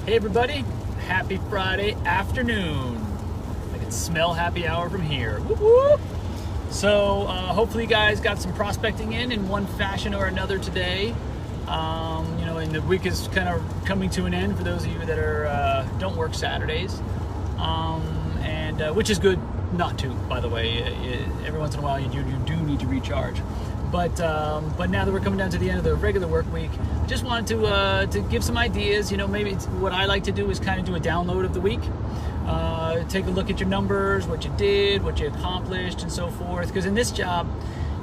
Hey everybody, happy Friday afternoon. I can smell happy hour from here. Whoop, whoop. So hopefully you guys got some prospecting in one fashion or another today. And the week is kind of coming to an end for those of you that are don't work Saturdays, which is good not to, by the way. Every once in a while you do need to recharge. But now that we're coming down to the end of the regular work week, I just wanted to give some ideas. Maybe what I like to do is kind of do a download of the week. Take a look at your numbers, what you did, what you accomplished, and so forth. Because in this job,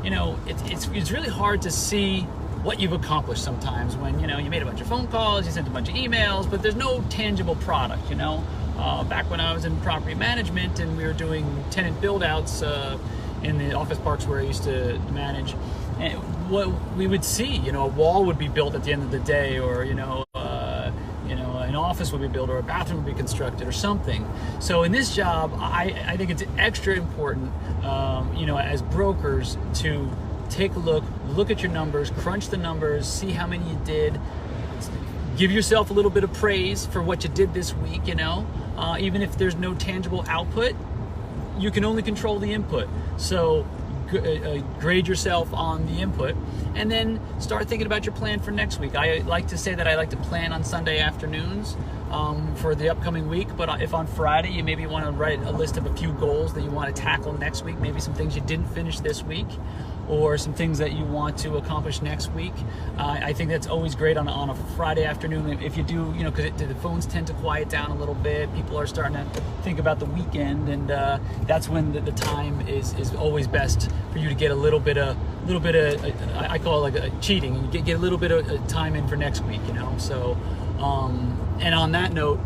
it's really hard to see what you've accomplished sometimes when, you made a bunch of phone calls, you sent a bunch of emails, but there's no tangible product, Back when I was in property management and we were doing tenant build-outs in the office parks where I used to manage, and what we would see, a wall would be built at the end of the day, or an office would be built, or a bathroom would be constructed, or something. So in this job, I think it's extra important, as brokers, to take a look at your numbers, crunch the numbers, see how many you did, give yourself a little bit of praise for what you did this week. Even if there's no tangible output, you can only control the input. So grade yourself on the input, and then start thinking about your plan for next week. I like to say that I like to plan on Sunday afternoons for the upcoming week, but if on Friday you maybe want to write a list of a few goals that you want to tackle next week, maybe some things you didn't finish this week, or some things that you want to accomplish next week. I think that's always great on a Friday afternoon. If you do, because the phones tend to quiet down a little bit. People are starting to think about the weekend, and that's when the time is always best for you to get a little bit of I call it like a cheating. You get a little bit of time in for next week, So, and on that note,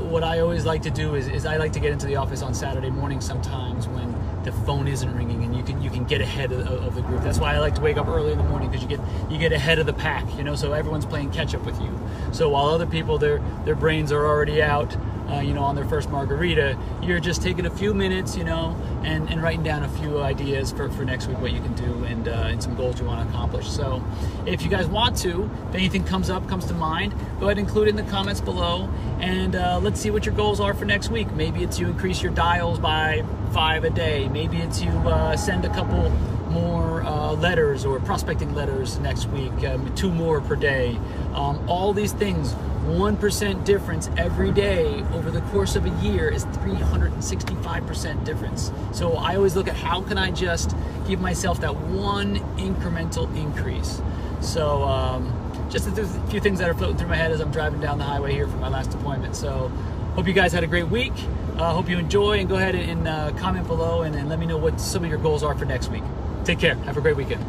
what I always like to do is I like to get into the office on Saturday morning sometimes when the phone isn't ringing, and you can get ahead of the group. That's why I like to wake up early in the morning, because you get ahead of the pack, so everyone's playing catch up with you. So while other people, their brains are already out, on their first margarita, you're just taking a few minutes, and writing down a few ideas for next week, what you can do, and some goals you want to accomplish. So if you guys want to, if anything comes to mind, go ahead and include it in the comments below, and let's see what your goals are for next week. Maybe it's you increase your dials by 5 a day. Maybe it's you send a couple more letters or prospecting letters next week, 2 more per day. All these things, 1% difference every day over the course of a year is 365% difference. So I always look at how can I just give myself that one incremental increase. So just a few things that are floating through my head as I'm driving down the highway here for my last appointment. So hope you guys had a great week. Hope you enjoy, and go ahead and comment below and let me know what some of your goals are for next week. Take care. Have a great weekend.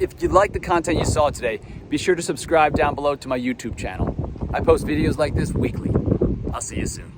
If you like the content you saw today, be sure to subscribe down below to my YouTube channel. I post videos like this weekly. I'll see you soon.